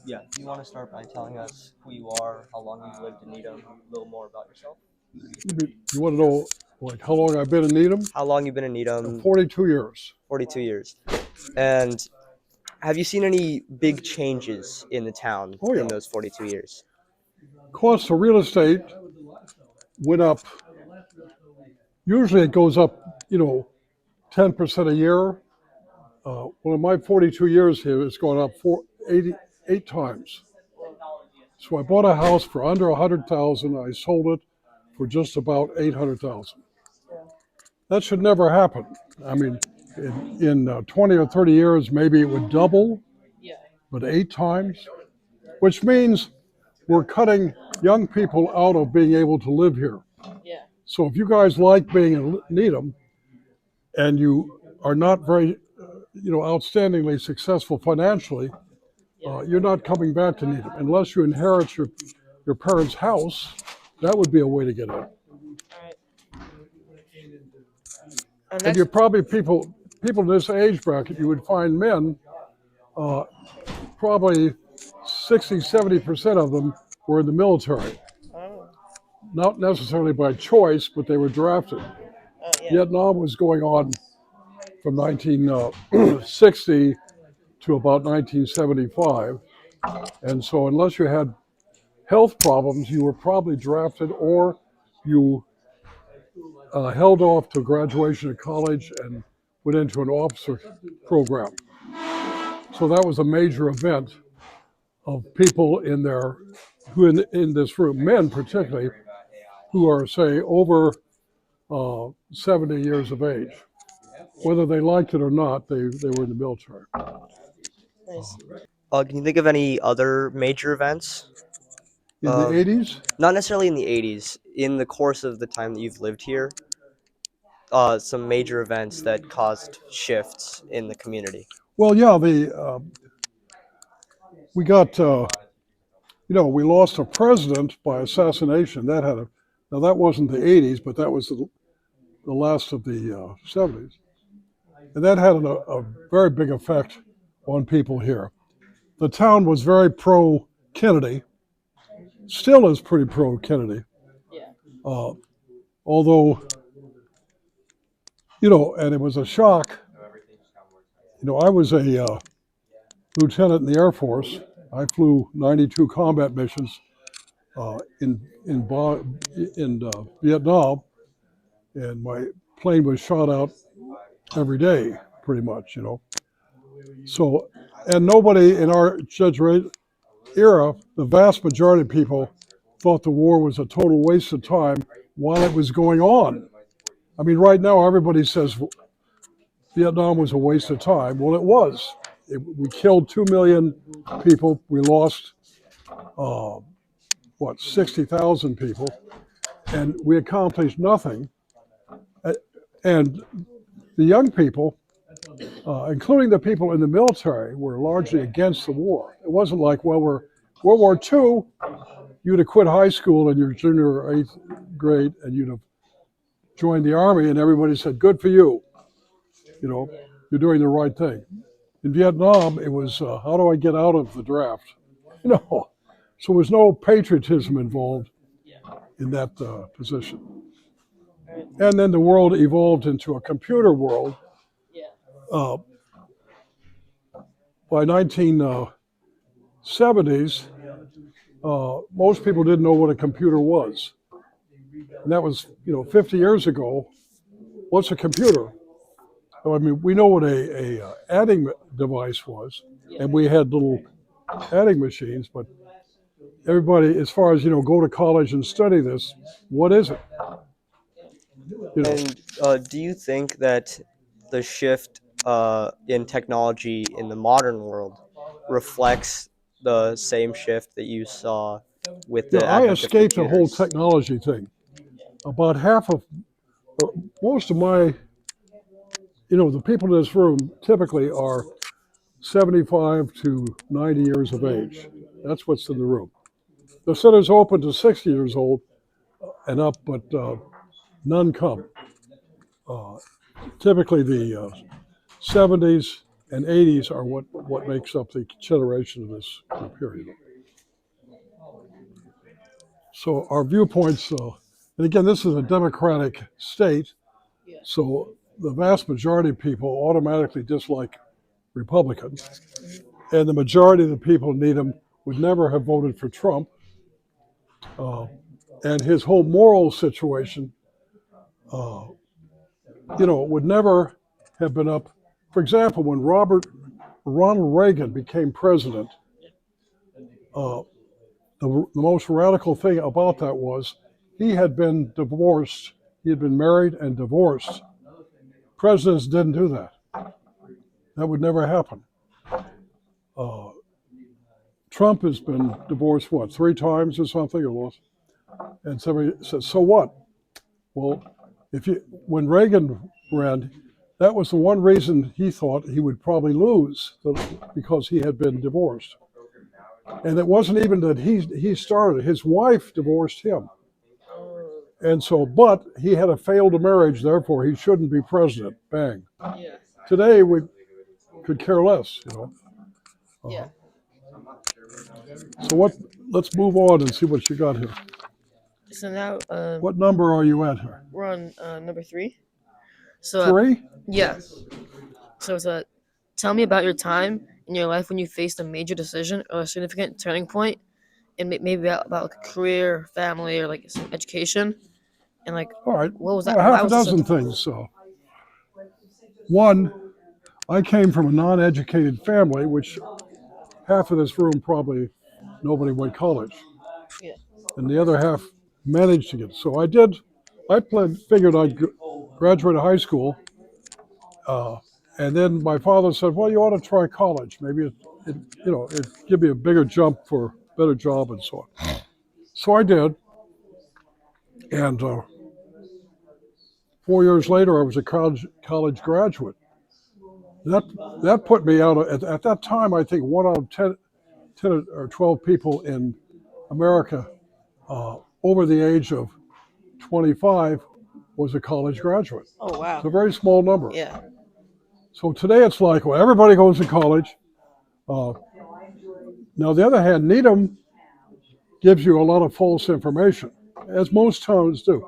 Yeah. Do you want to start by telling us who you are, how long you've lived in Needham, a little more about yourself? You want to know like how long I've been in Needham? How long you've been in Needham? 42 years. 42 years. And have you seen any big changes in the town Oh in yeah. those 42 years? Cost of real estate went up. Usually it goes up, 10% a year. Well, in my 42 years here, it's gone up 88 times. So I bought a house for under 100,000. I sold it for just about 800,000. That should never happen. I mean, in 20 or 30 years, maybe it would double, but 8 times, which means we're cutting young people out of being able to live here. So if you guys like being in Needham and you are not very, outstandingly successful financially, you're not coming back to Needham unless you inherit your parents' house. That would be a way to get in. And you probably people in this age bracket, you would find men, probably 60-70% of them were in the military. Not necessarily by choice, but they were drafted. Vietnam was going on from 1960 to about 1975. And so unless you had health problems, you were probably drafted or you held off to graduation of college and went into an officer program. So that was a major event of people who in this room, men particularly, who are, say, over 70 years of age. Whether they liked it or not, they were in the military. Nice. Can you think of any other major events? In the 80s? Not necessarily in the 80s. In the course of the time that you've lived here, some major events that caused shifts in the community. Well, yeah, we got, we lost a president by assassination. Now that wasn't the 80s, but that was the last of the 70s. And that had a very big effect on people here. The town was very pro-Kennedy, still is pretty pro-Kennedy. Although, and it was a shock. I was a lieutenant in the Air Force. I flew 92 combat missions in Vietnam, and my plane was shot out every day, pretty much, So, and nobody in our judgment era, the vast majority of people thought the war was a total waste of time while it was going on. I mean, right now everybody says Vietnam was a waste of time. Well, it was. We killed 2 million people. We lost, 60,000 people, and we accomplished nothing. And the young people, including the people in the military, were largely against the war. It wasn't like, World War II, you'd have quit high school in your junior or 8th grade and you'd have joined the Army and everybody said, good for you. You're doing the right thing. In Vietnam, it was, how do I get out of the draft? So there was no patriotism involved in that position. And then the world evolved into a computer world. By 1970s, most people didn't know what a computer was. And that was, 50 years ago. What's a computer? I mean, we know what a adding device was, and we had little adding machines, but everybody, as far as, go to college and study this, what is it? And do you think that the shift in technology in the modern world reflects the same shift that you saw with the I advent of escaped the whole computers? technology thing. About most of my, the people in this room typically are 75 to 90 years of age. That's what's in the room. The center's open to 60 years old and up, but none come. Typically the 70s, and 80s are what makes up the generation of this period. So our viewpoints, and again, this is a democratic state, so the vast majority of people automatically dislike Republicans, and the majority of the people in Needham would never have voted for Trump. And his whole moral situation, uh, would never have been up. For example, when Ronald Reagan became president, uh, the most radical thing about that was he had been divorced. He had been married and divorced. Presidents didn't do that. That would never happen. Uh, Trump has been divorced, what, 3 times or something? And somebody says, so what? Well, when Reagan ran, that was the one reason he thought he would probably lose, because he had been divorced. And it wasn't even that he started. His wife divorced him. And so, but he had a failed marriage, therefore he shouldn't be president. Bang. Yeah. Today we could care less, Yeah. So let's move on and see what you got here. So now What number are you at here? we're on number 3. So 3? yeah. So it's tell me about your time in your life when you faced a major decision or a significant turning point, and maybe about like a career, family, or like some education, and like All right. what was that? Well, Why half a was this dozen things. So, one, I came from a non-educated family, which half of this room probably nobody went to college, Yeah. and the other half managed to get. So I did. Figured I'd graduate high school, and then my father said, "Well, you ought to try college. Maybe it'd give you a bigger jump for a better job and so on." So I did, and 4 years later, I was a college graduate. That put me out at that time. I think 1 out of 10 or 12 people in America over the age of 25 was a college graduate. Oh wow. It's a very small number. Yeah. So today it's like, well, everybody goes to college. Now, on the other hand, Needham gives you a lot of false information, as most towns do.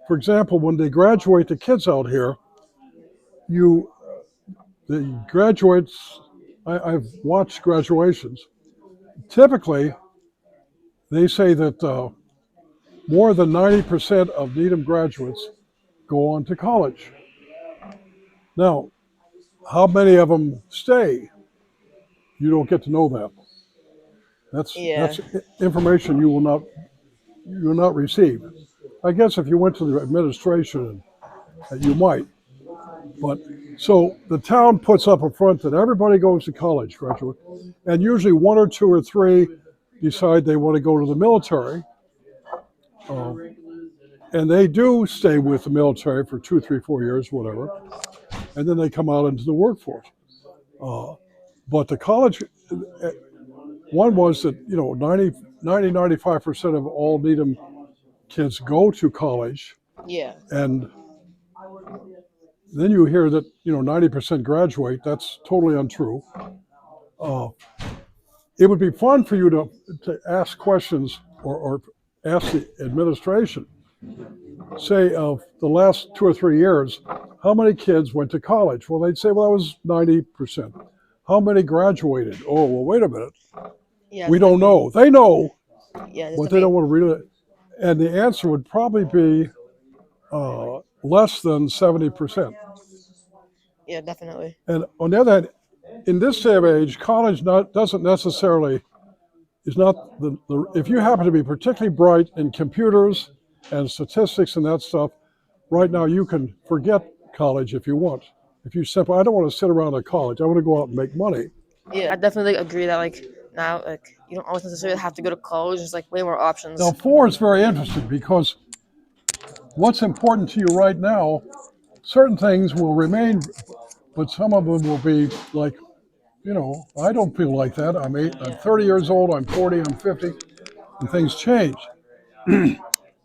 For example, when they graduate the kids out here, the graduates, I've watched graduations. Typically, they say that more than 90% of Needham graduates go on to college. Now, how many of them stay? You don't get to know that. That's information you will not receive. I guess if you went to the administration, you might. But so the town puts up a front that everybody goes to college, graduate, and usually 1 or 2 or 3 decide they want to go to the military, and they do stay with the military for 2, 3, 4 years, whatever, and then they come out into the workforce. But the college, one was that 95% of all Needham kids go to college, Yeah. and then you hear that 90% graduate. That's totally untrue. It would be fun for you to ask questions or ask the administration, say, of the last 2 or 3 years, how many kids went to college? Well, they'd say, well, that was 90%. How many graduated? Oh, well, wait a minute. Yeah. We don't know. They know, Yeah. but they don't want to read it. And the answer would probably be less than 70%. Yeah, definitely. And on the other hand, in this day of age, college doesn't necessarily is not if you happen to be particularly bright in computers and statistics and that stuff. Right now, you can forget college if you want. If you simply, I don't want to sit around at college. I want to go out and make money. Yeah, I definitely agree that like now like you don't always necessarily have to go to college. There's like way more options. Now, 4 is very interesting because what's important to you right now, certain things will remain, but some of them will be like, I don't feel like that. I'm 30 years old, I'm 40, I'm 50, and things change.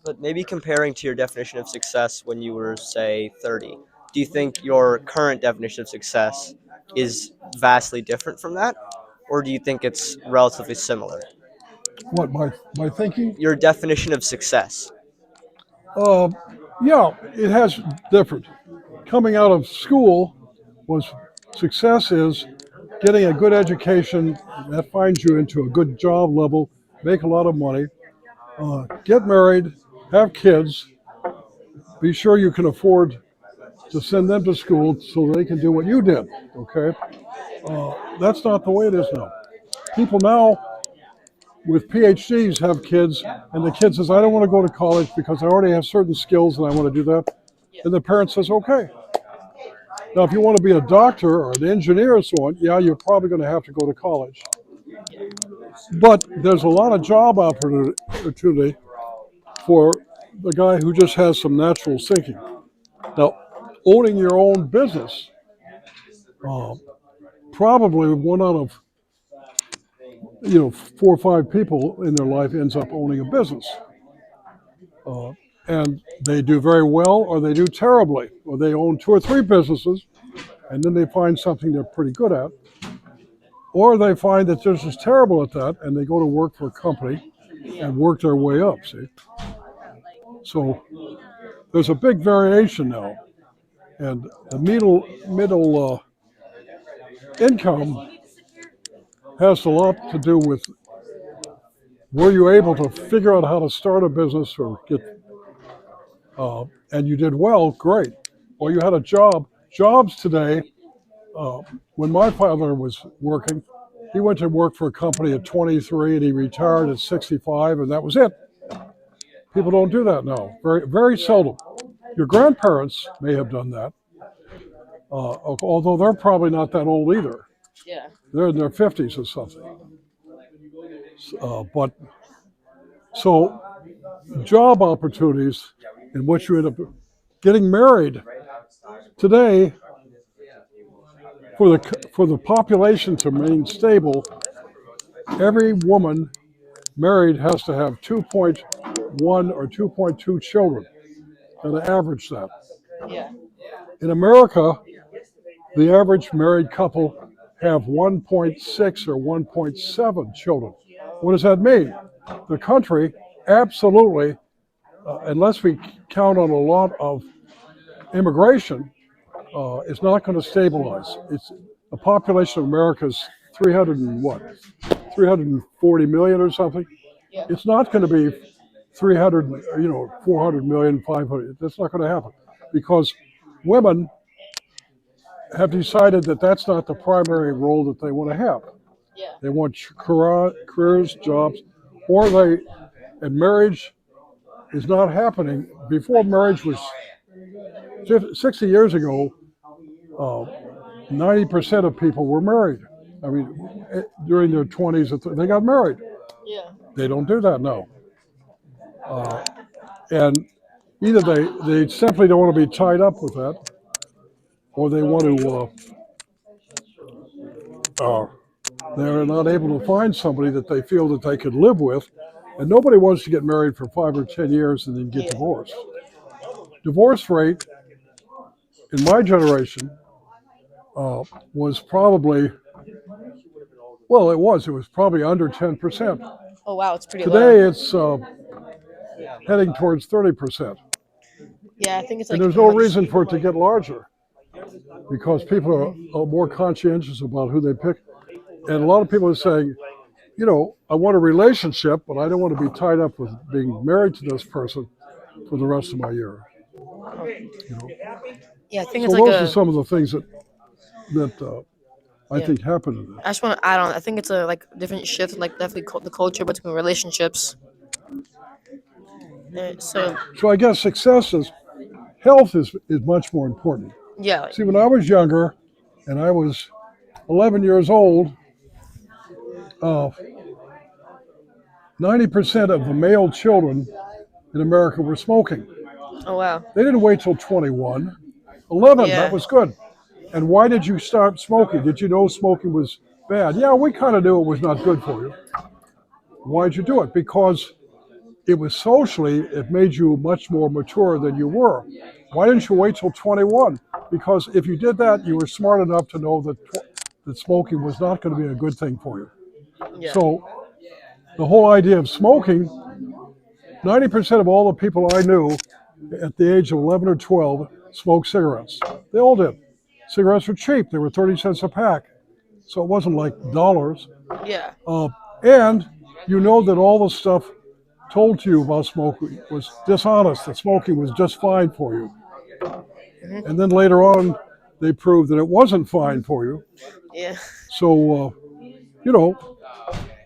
But maybe comparing to your definition of success when you were, say, 30, do you think your current definition of success is vastly different from that, or do you think it's relatively similar? What my thinking? Your definition of success. Uh, yeah, it has different. Coming out of school was success is getting a good education that finds you into a good job level, make a lot of money, get married, have kids, be sure you can afford to send them to school so they can do what you did. Okay, that's not the way it is now. People now with PhDs have kids, and the kid says, "I don't want to go to college because I already have certain skills and I want to do that." And the parent says, "Okay." Now, if you want to be a doctor or an engineer or so on, yeah, you're probably going to have to go to college. But there's a lot of job opportunity for the guy who just has some natural thinking. Now, owning your own business, uh, probably one out of 4 or 5 people in their life ends up owning a business, and they do very well or they do terribly, or they own 2 or 3 businesses, and then they find something they're pretty good at, or they find that they're just terrible at that, and they go to work for a company and work their way up. See, so there's a big variation now, and the middle income has a lot to do with were you able to figure out how to start a business or get, and you did well, great. Or you had a job. Jobs today, uh, when my father was working, he went to work for a company at 23 and he retired at 65, and that was it. People don't do that now, very, very seldom. Your grandparents may have done that, although they're probably not that old either. Yeah. They're in their 50s or something. But so job opportunities and what you end up getting married today for the population to remain stable, every woman married has to have 2.1 or 2.2 children, and to average that. Yeah. In America, the average married couple have 1.6 or 1.7 children. What does that mean? The country absolutely, unless we count on a lot of immigration, is not going to stabilize. It's the population of America is 300 and what, 340 million or something. Yeah. It's not going to be 300, 400 million, 500. That's not going to happen because women have decided that that's not the primary role that they want to have. Yeah. They want careers, jobs, and marriage is not happening. Before marriage was 60 years ago, 90% of people were married. I mean, during their 20s, they got married. Yeah. They don't do that now. And either they simply don't want to be tied up with that, or they want to, they're not able to find somebody that they feel that they could live with. And nobody wants to get married for 5 or 10 years and then get divorced. Divorce rate in my generation was probably, well, it was probably under 10%. Oh wow, it's pretty Today low. it's heading towards 30%. Yeah, I think it's And like there's no reason for it to get larger because people are more conscientious about who they pick. And a lot of people are saying, I want a relationship, but I don't want to be tied up with being married to this person for the rest of my year. yeah, I think So it's like those are a. some of the things that I Yeah. think happen in I this. just want to add on. I think it's a like different shift, like definitely the culture between relationships. So So I guess health is much more important. yeah, See, when I was younger and I was 11 years old, uh, 90% of the male children in America were smoking. oh wow, They didn't wait till 21. 11, that yeah, was good. And why did you start smoking? Did you know smoking was bad? Yeah, we kind of knew it was not good for you. Why'd you do it? Because it was socially, it made you much more mature than you were. Why didn't you wait till 21? Because if you did that, you were smart enough to know that smoking was not going to be a good thing for you. Yeah. So the whole idea of smoking, 90% of all the people I knew at the age of 11 or 12 smoked cigarettes. They all did. Cigarettes were cheap. They were 30 cents a pack. So it wasn't like dollars. Yeah. And you know that all the stuff told to you about smoking was dishonest, that smoking was just fine for you. Hmm. And then later on, they proved that it wasn't fine for you. Yeah. So, you know,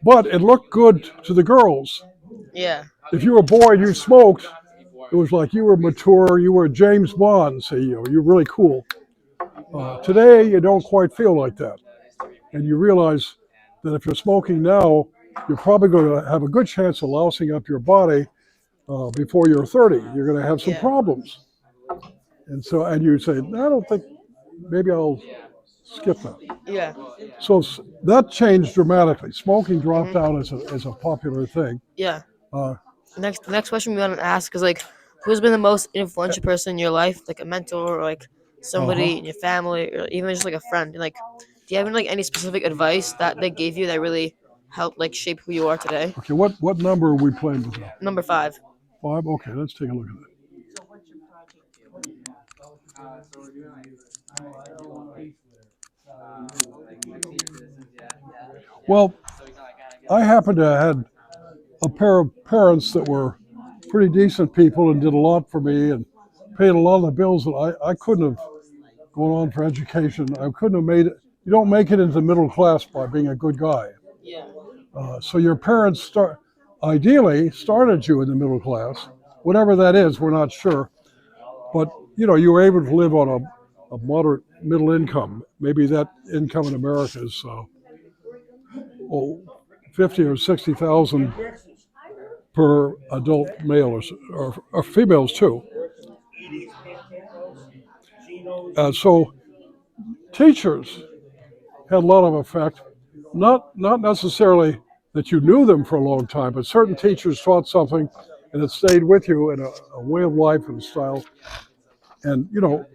but it looked good to the girls. Yeah. If you were a boy and you smoked, it was like you were mature, you were James Bond, say you're really cool. Today, you don't quite feel like that. And you realize that if you're smoking now, you're probably going to have a good chance of lousing up your body before you're 30. You're going to have some Yeah. problems. And so, and you say, I don't think, maybe I'll skip that. Yeah. So that changed dramatically. Smoking dropped Hmm. out as a popular thing. Yeah. Uh, The next question we want to ask is like, who's been the most influential person in your life, like a mentor or like uh-huh. somebody in your family or even just like a friend? And like, do you have like any specific advice that they gave you that really helped like shape who you are today? Okay, what number are we playing with now? Number 5. 5? Okay, let's take a look at that. Well, I happen to have had a pair of parents that were pretty decent people and did a lot for me and paid a lot of the bills that I couldn't have gone on for education. I couldn't have made it. You don't make it into the middle class by being a good guy. Yeah. So your parents ideally started you in the middle class, whatever that is. We're not sure, but you were able to live on a moderate middle income. Maybe that income in America is 50 or 60,000 per adult male or females too. So teachers had a lot of effect. Not necessarily that you knew them for a long time, but certain teachers taught something and it stayed with you in a way of life and style. And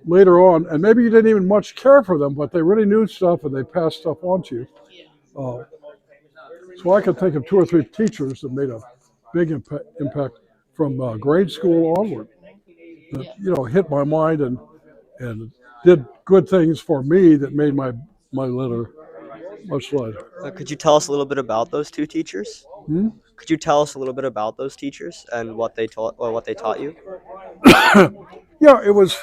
later on, and maybe you didn't even much care for them, but they really knew stuff and they passed stuff on to you. Uh, so I could think of 2 or 3 teachers that made a big impact from grade school onward. That hit my mind and did good things for me that made my letter much lighter. Could you tell us a little bit about those two teachers? Hmm? Could you tell us a little bit about those teachers and what they taught or what they taught you? Yeah, it was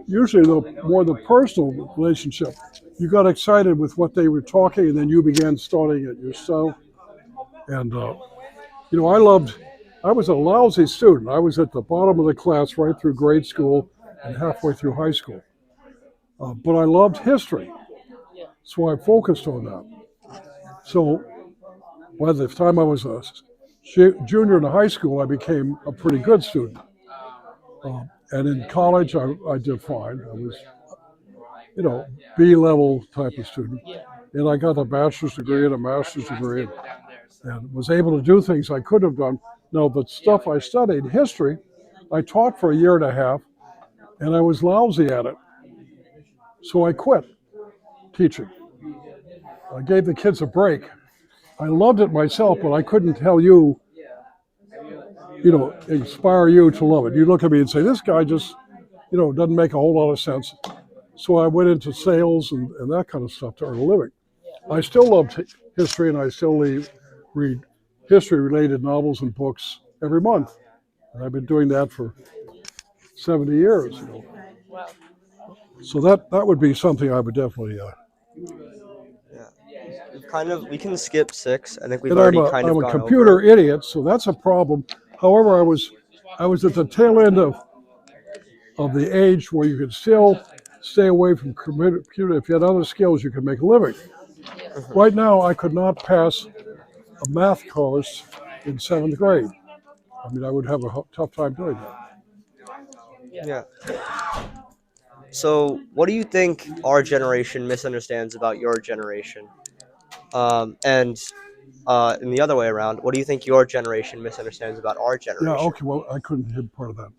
usually more the personal relationship. You got excited with what they were talking, and then you began starting it yourself. And I was a lousy student. I was at the bottom of the class right through grade school and halfway through high school. But I loved history, so I focused on that. So by the time I was a junior in high school, I became a pretty good student. And in college, I did fine. I was, B-level type of student. And I got a bachelor's degree and a master's degree and was able to do things I could have done. Now, the stuff I studied, history, I taught for a year and a half, and I was lousy at it. So I quit teaching. I gave the kids a break. I loved it myself, but I couldn't tell you, inspire you to love it. You look at me and say, this guy just, doesn't make a whole lot of sense. So I went into sales and that kind of stuff to earn a living. I still love history, and I still read history-related novels and books every month. And I've been doing that for 70 years. So that would be something I would definitely. Yeah, we can skip 6. I think we've And I'm already a kind I'm of a gone over computer it. idiot, so that's a problem. However, I was at the tail end of the age where you could still stay away from computer. If you had other skills, you could make a living. Mhm. Right now, I could not pass a math course in 7th grade. I mean, I would have a tough time doing that. Yeah. So, what do you think our generation misunderstands about your generation? And in the other way around, what do you think your generation misunderstands about our Yeah, generation? okay, well, I couldn't hear part of that.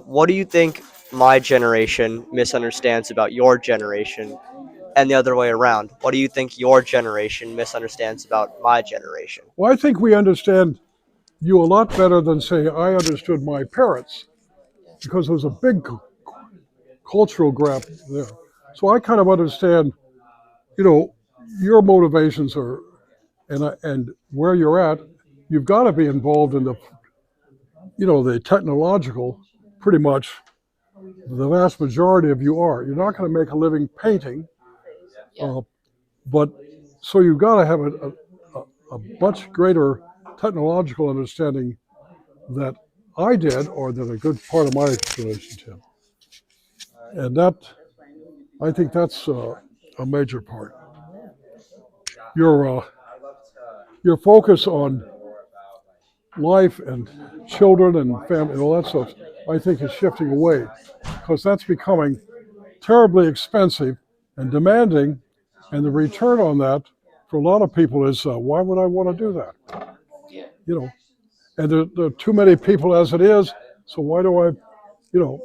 What do you think my generation misunderstands about your generation, and the other way around? What do you think your generation misunderstands about my generation? Well, I think we understand you a lot better than, say, I understood my parents, because there was a big cultural gap there. So I kind of understand, you know, your motivations are, and where you're at. You've got to be involved in the technological, pretty much. The vast majority of you are. You're not going to make a living painting, Yeah. but so you've got to have a much greater technological understanding that I did, or that a good part of my relationship, and that I think that's a major part. Your your focus on life and children and family and all that stuff, I think, is shifting away, because that's becoming terribly expensive and demanding, and the return on that for a lot of people is, why would I want to do that? Yeah. You know, and there are too many people as it is. So why do I, you know?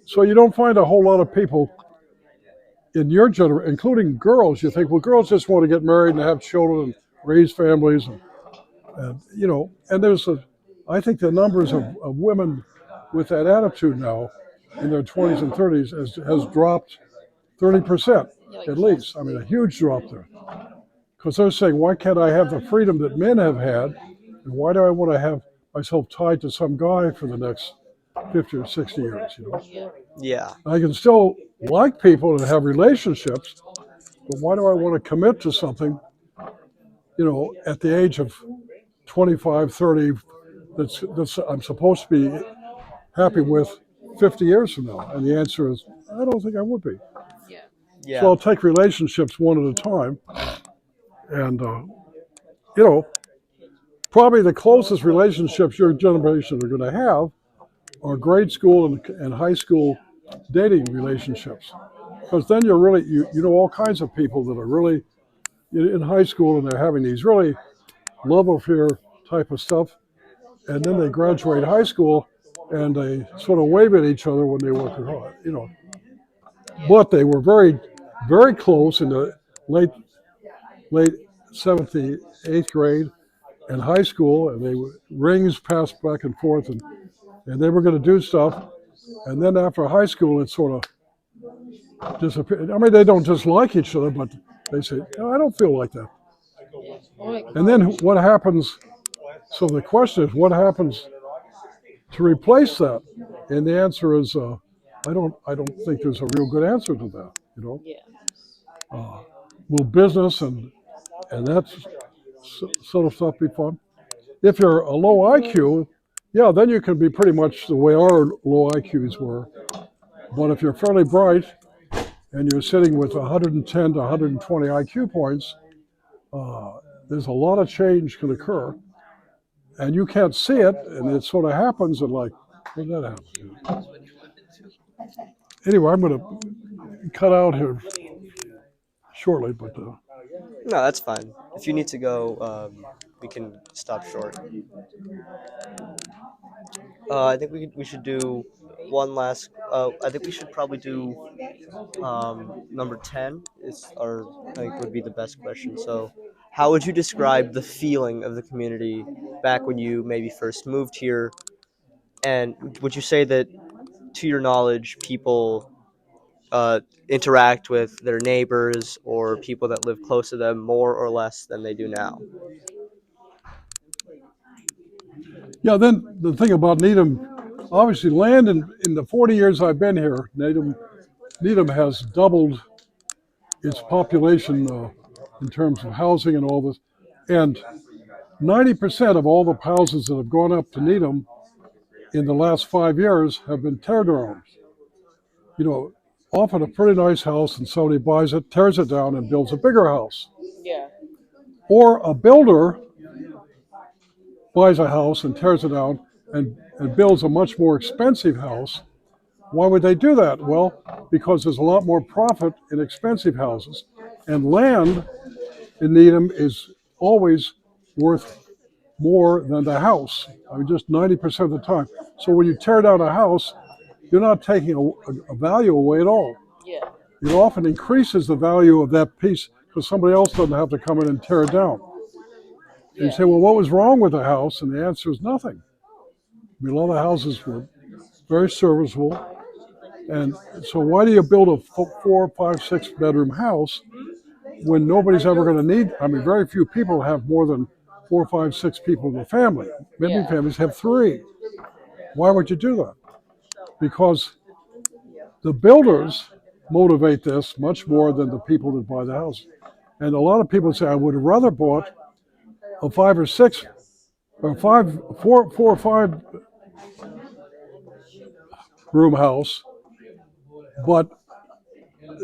So you don't find a whole lot of people in your generation, including girls. You think, well, girls just want to get married and have children and raise families, and I think the numbers of women with that attitude now in their 20s and 30s has dropped 30% Yeah, like at least. I mean, a huge drop there. Because they're saying, why can't I have the freedom that men have had? And why do I want to have myself tied to some guy for the next 50 or 60 years? yeah. Yeah, I can still like people and have relationships, but why do I want to commit to something, at the age of 25, 30, that's I'm supposed to be happy with 50 years from now? And the answer is, I don't think I would be. Yeah. So yeah, I'll take relationships one at a time. And, you know, probably the closest relationships your generation are going to have are grade school and high school dating relationships. Because then you know all kinds of people that are really in high school, and they're having these really love affair type of stuff. And then they graduate high school and they sort of wave at each other when they work hard. But they were very, very close in the late late seventh, eighth grade and high school, and they rings passed back and forth, and they were going to do stuff. And then after high school, it sort of disappeared. I mean, they don't dislike each other, but they say, no, I don't feel like that. Yeah. Or like, And then what happens? So the question is, what happens to replace that? And the answer is, I don't think there's a real good answer to that. yeah. Will business and that sort of stuff be fun? If you're a low IQ, yeah, then you can be pretty much the way our low IQs were. But if you're fairly bright and you're sitting with 110 to 120 IQ points, there's a lot of change can occur, and you can't see it, and it sort of happens, and like, when did that happen? Anyway, I'm going to cut out here shortly, but no, that's fine. If you need to go, we can stop short. I think we should do one last. I think we should probably do number 10 is our, I think, would be the best question. So, how would you describe the feeling of the community back when you maybe first moved here? And would you say that, to your knowledge, people interact with their neighbors or people that live close to them more or less than they do now? yeah. Then the thing about Needham, obviously, land in the 40 years I've been here, Needham has doubled its population in terms of housing and all this, and 90% of all the houses that have gone up to Needham in the last 5 years have been teardowns. You know, often a pretty nice house, and somebody buys it, tears it down, and builds a bigger house. Yeah. Or a builder buys a house and tears it down and builds a much more expensive house. Why would they do that? Well, because there's a lot more profit in expensive houses. And land in Needham is always worth more than the house. I mean, just 90% of the time. So when you tear down a house, you're not taking a value away at all. Yeah. It often increases the value of that piece because somebody else doesn't have to come in and tear it down. And you say, well, what was wrong with the house? And the answer is nothing. I mean, a lot of the houses were very serviceable. And so why do you build a 4, 5, 6 bedroom house when nobody's ever going to need? I mean, very few people have more than 4, 5, 6 people in the family. Many Yeah. families have 3. Why would you do that? Because the builders motivate this much more than the people that buy the house. And a lot of people say, I would have rather bought a 5 or 6 or 4 or 5 room house, but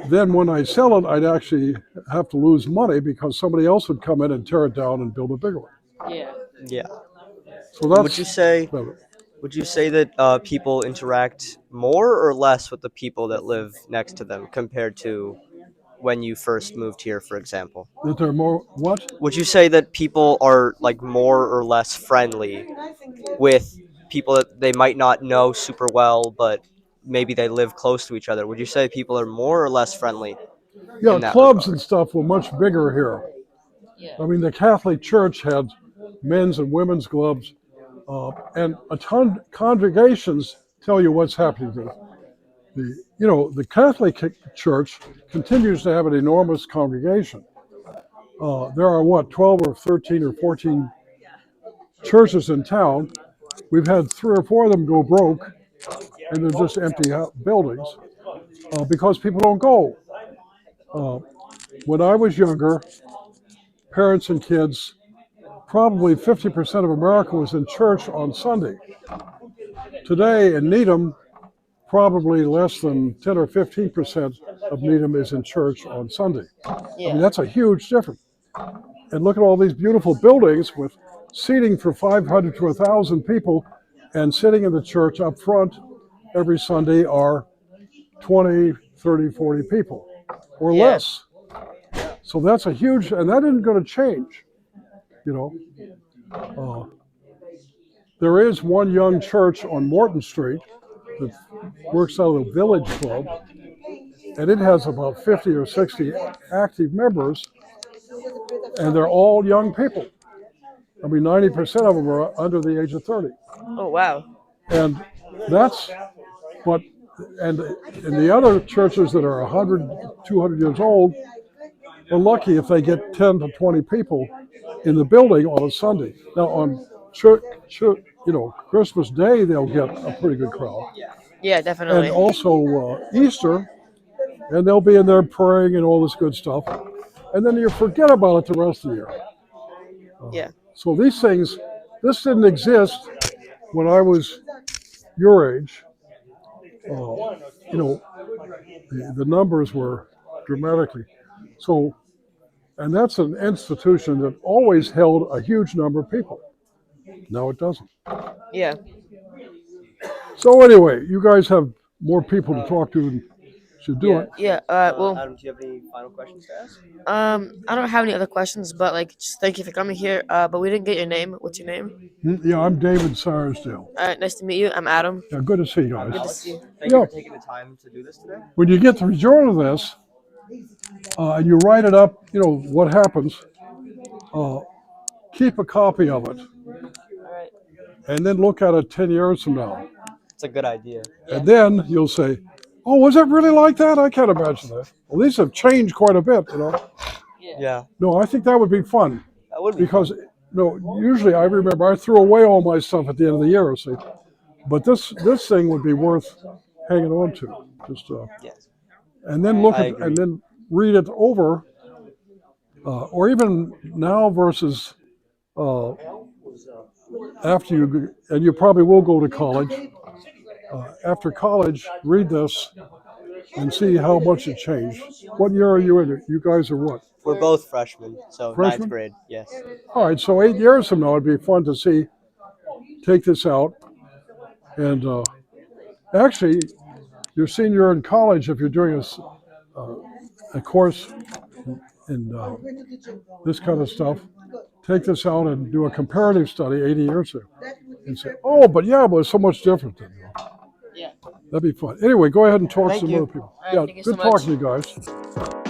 then when I sell it, I'd actually have to lose money because somebody else would come in and tear it down and build a bigger one. Yeah. Yeah. So Would that's you say that people interact more or less with the people that live next to them compared to when you first moved here, for example? that they're more what? Would you say that people are like more or less friendly with people that they might not know super well, but maybe they live close to each other? Would you say people are more or less friendly Yeah, in that clubs and regard? stuff were much bigger here. Yeah. I mean, the Catholic Church had men's and women's clubs, and a ton congregations tell you what's happening there. The Catholic Church continues to have an enormous congregation. There are 12 or 13 or 14 churches in town. We've had 3 or 4 of them go broke, and they're just empty buildings because people don't go. Uh, when I was younger, parents and kids, probably 50% of America was in church on Sunday. Today in Needham, probably less than 10 or 15% of Needham is in church on Sunday. I mean, Yeah. that's a huge difference. And look at all these beautiful buildings with seating for 500 to 1,000 people, and sitting in the church up front every Sunday are 20, 30, 40 people or Yeah. less. So that's a huge, and that isn't going to change, you know. Uh, there is one young church on Morton Street that works out of the Village Club, and it has about 50 or 60 active members, and they're all young people. I mean, 90% of them are under the age of 30. Oh wow. And that's what, and in the other churches that are 100, 200 years old, are lucky if they get 10 to 20 people in the building on a Sunday. Now, on Christmas Day, they'll get a pretty good crowd. Yeah, And definitely. also Easter, and they'll be in there praying and all this good stuff. And then you forget about it the rest of the year. Yeah. So these things, this didn't exist when I was your age. You know, the numbers were dramatically. So, and that's an institution that always held a huge number of people. Now it doesn't. Yeah. So anyway, you guys have more people to talk to and should do it. Yeah. Well, Adam, do you have any final questions to ask? I don't have any other questions, but like, just thank you for coming here. But we didn't get your name. What's your name? Yeah, I'm David Sarusdale. All right. Nice to meet you. I'm Adam. Yeah, good to see you Good to guys. see you. Thank you Yeah. for taking the time to do this today. When you get the result of this, and you write it up, what happens, keep a copy of it, All right. and then look at it 10 years from now. It's a good idea. And then you'll say, oh, was it really like that? I can't imagine that. Well, these have changed quite a bit, Yeah, No, I think that would be fun that would be because, fun. usually I remember I threw away all my stuff at the end of the year, see. But this thing would be worth hanging on to. Just Yes, and then look I at agree. and then read it over, or even now versus after you probably will go to college. After college, read this and see how much it changed. What year are you in? You guys are what? We're both freshmen, so Freshmen? ninth grade. Yes. All right, so 8 years from now, it'd be fun to see. Take this out, and actually, your senior in college, if you're doing a course and this kind of stuff, take this out and do a comparative study 80 years ago and say, oh, but it's so much different. Yeah. That'd be fun. Anyway, go ahead and talk to Thank some you. other people. All right, thank you so Good much. talking to you guys.